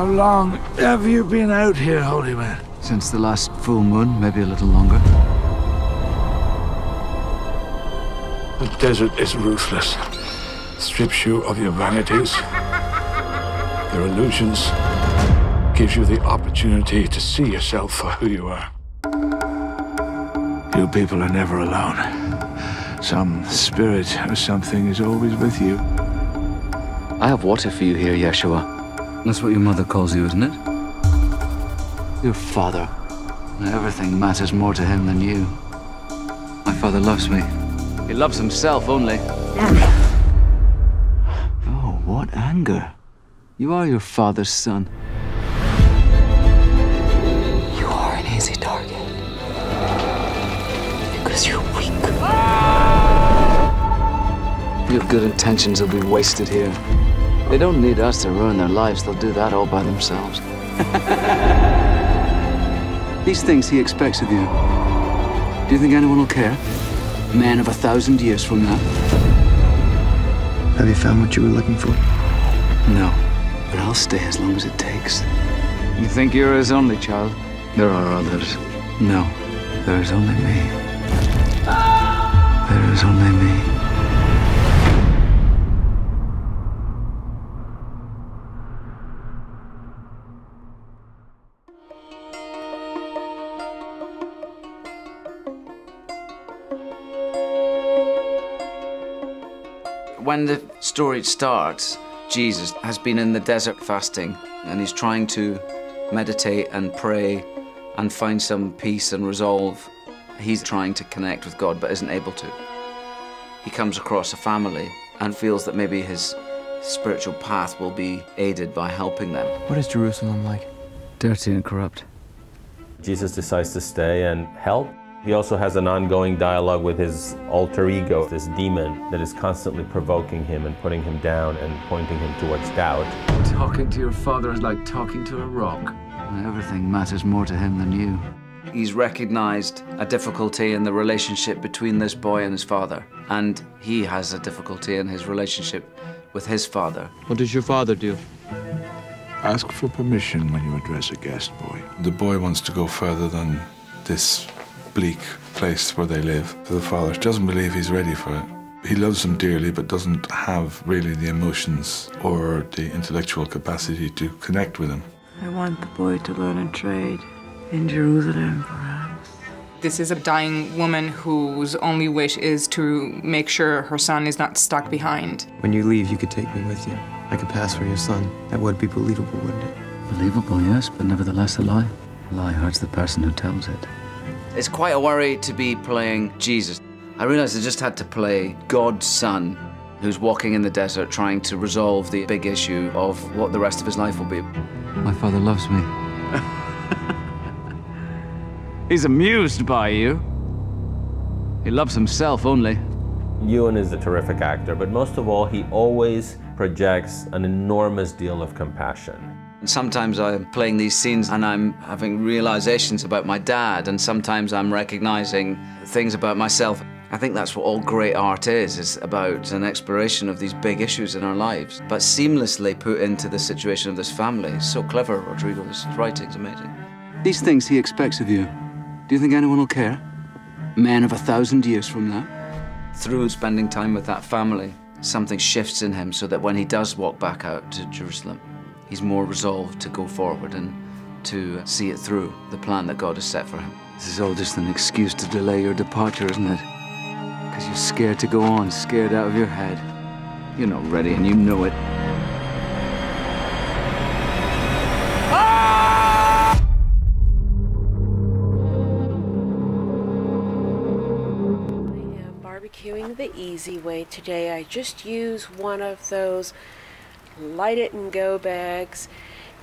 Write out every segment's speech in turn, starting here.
How long have you been out here, holy man? Since the last full moon, maybe a little longer. The desert is ruthless. Strips you of your vanities, your illusions, gives you the opportunity to see yourself for who you are. You people are never alone. Some spirit or something is always with you. I have water for you here, Yeshua. That's what your mother calls you, isn't it? Your father. Everything matters more to him than you. My father loves me. He loves himself only. Oh, what anger. You are your father's son. You are an easy target. Because you're weak. Your good intentions will be wasted here. They don't need us to ruin their lives. They'll do that all by themselves. These things he expects of you. Do you think anyone will care? A man of 1,000 years from now? Have you found what you were looking for? No, but I'll stay as long as it takes. You think you're his only child? There are others. No, there is only me. There is only me. When the story starts, Jesus has been in the desert fasting, and he's trying to meditate and pray and find some peace and resolve. He's trying to connect with God, but isn't able to. He comes across a family and feels that maybe his spiritual path will be aided by helping them. What is Jerusalem like? Dirty and corrupt. Jesus decides to stay and help. He also has an ongoing dialogue with his alter ego, this demon that is constantly provoking him and putting him down and pointing him towards doubt. Talking to your father is like talking to a rock. Everything matters more to him than you. He's recognized a difficulty in the relationship between this boy and his father, and he has a difficulty in his relationship with his father. What does your father do? Ask for permission when you address a guest, boy. The boy wants to go further than this bleak place where they live. So the father doesn't believe he's ready for it. He loves them dearly, but doesn't have really the emotions or the intellectual capacity to connect with him. I want the boy to learn a trade in Jerusalem, perhaps. This is a dying woman whose only wish is to make sure her son is not stuck behind. When you leave, you could take me with you. I could pass for your son. That would be believable, wouldn't it? Believable, yes, but nevertheless a lie. A lie hurts the person who tells it. It's quite a worry to be playing Jesus. I realized I just had to play God's son, who's walking in the desert trying to resolve the big issue of what the rest of his life will be. My father loves me. He's amused by you. He loves himself only. Ewan is a terrific actor, but most of all, he always projects an enormous deal of compassion. Sometimes I'm playing these scenes and I'm having realizations about my dad, and sometimes I'm recognizing things about myself. I think that's what all great art is about an exploration of these big issues in our lives, but seamlessly put into the situation of this family. It's so clever, Rodrigo. His writing's amazing. These things he expects of you. Do you think anyone will care? A man of 1,000 years from now? Through spending time with that family, something shifts in him so that when he does walk back out to Jerusalem, he's more resolved to go forward and to see it through, the plan that God has set for him. This is all just an excuse to delay your departure, isn't it? Because you're scared to go on, scared out of your head. You're not ready and you know it. Barbecuing the easy way today. I just use one of those light it and go bags,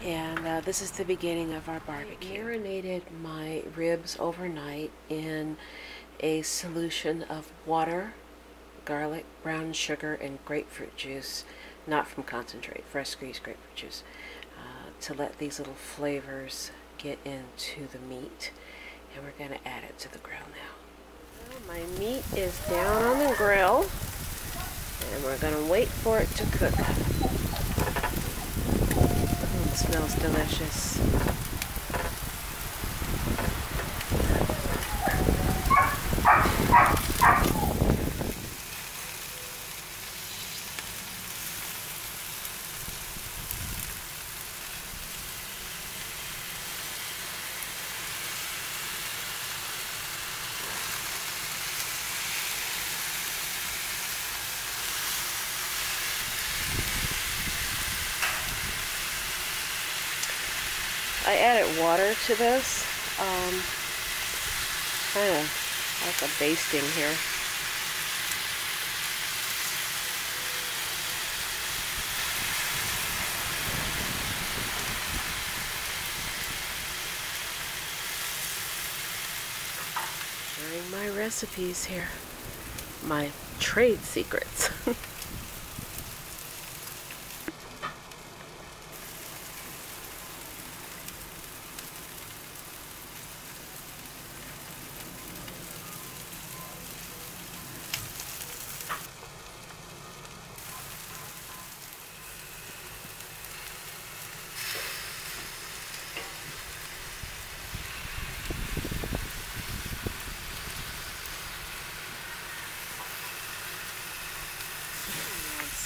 and this is the beginning of our barbecue. I marinated my ribs overnight in a solution of water, garlic, brown sugar, and grapefruit juice, not from concentrate, fresh squeezed grapefruit juice, to let these little flavors get into the meat. And we're going to add it to the grill now. My meat is down on the grill, and we're going to wait for it to cook. smells delicious. I added water to this, kind of like a basting here. Sharing my recipes here, my trade secrets.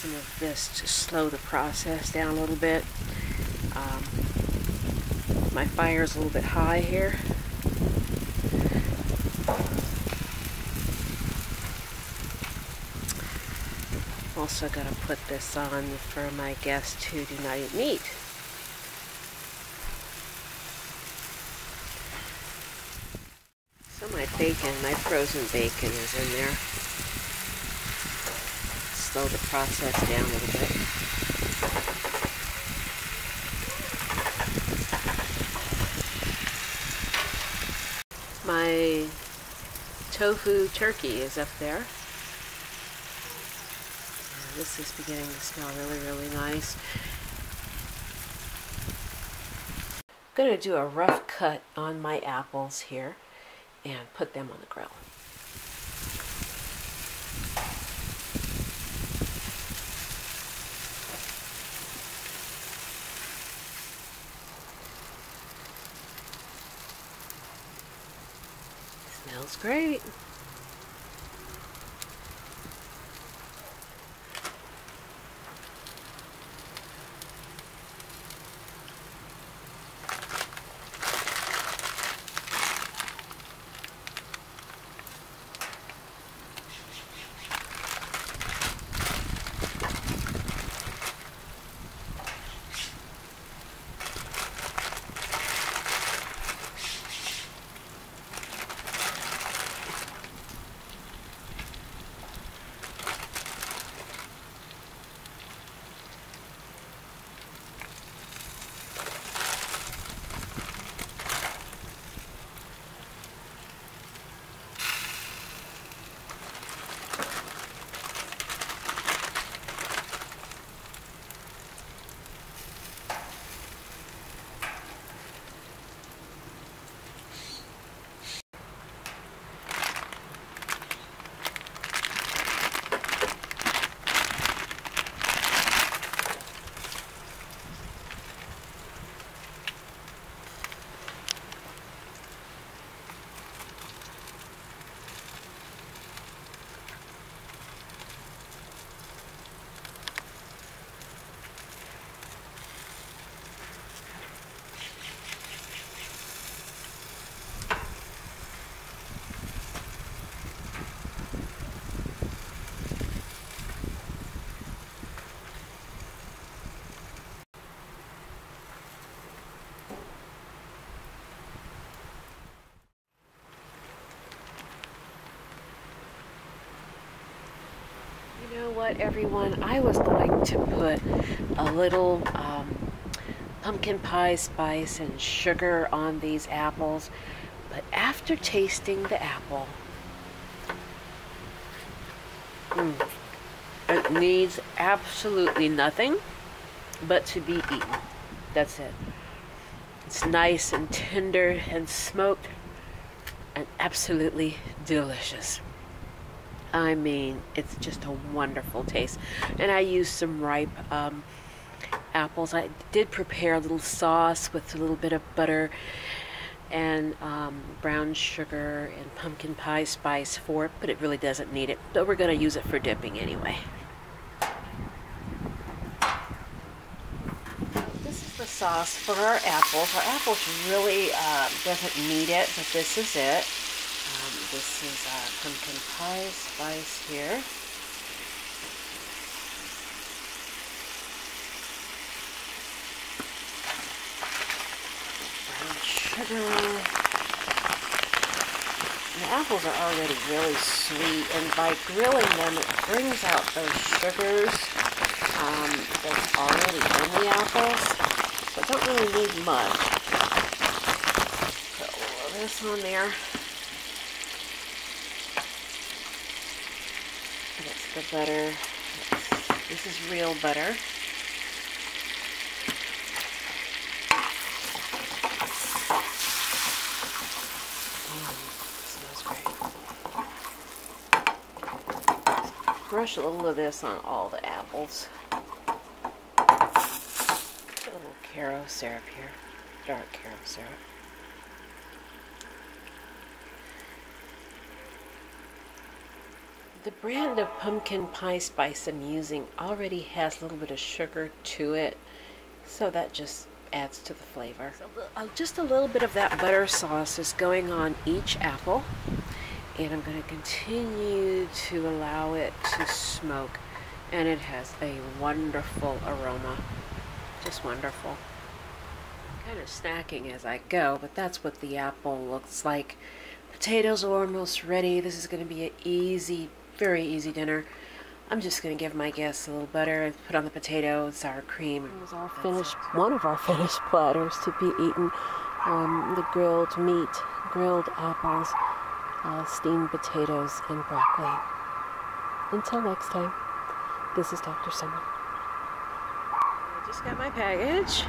Some of this to slow the process down a little bit. My fire is a little bit high here. Also got to put this on for my guests who do not eat meat. So my bacon, my frozen bacon is in there. Slow the process down a little bit. My tofu turkey is up there. And this is beginning to smell really, really nice. I'm going to do a rough cut on my apples here and put them on the grill. Smells great. You know what, everyone? I was going to put a little pumpkin pie spice and sugar on these apples, but after tasting the apple, it needs absolutely nothing but to be eaten. That's it. It's nice and tender and smoked and absolutely delicious. I mean, it's just a wonderful taste. And I used some ripe apples. I did prepare a little sauce with a little bit of butter and brown sugar and pumpkin pie spice for it, but it really doesn't need it. But we're going to use it for dipping anyway. This is the sauce for our apples. Our apples really doesn't need it, but this is it. This is pumpkin pie spice here. Sugar. The apples are already really sweet, and by grilling them, it brings out those sugars that's already in the apples. So I don't really need much. Put a little of this on there. That's the butter. This is real butter. Brush a little of this on all the apples. Put a little Caro syrup here, dark Caro syrup. The brand of pumpkin pie spice I'm using already has a little bit of sugar to it, so that just adds to the flavor. So, just a little bit of that butter sauce is going on each apple. And I'm going to continue to allow it to smoke, and it has a wonderful aroma, just wonderful. Kind of snacking as I go, but that's what the apple looks like. Potatoes are almost ready. This is going to be an easy, very easy dinner. I'm just going to give my guests a little butter and put on the potato and sour cream. It was our finished, one of our finished platters to be eaten. The grilled meat, grilled apples, steamed potatoes, and broccoli. Until next time, this is Dr. Summer. I just got my package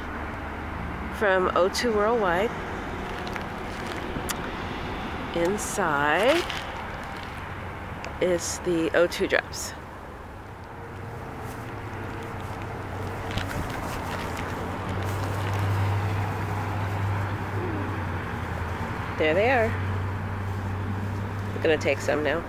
from O2 Worldwide. Inside is the O2 drops. There they are. I'm gonna take some now.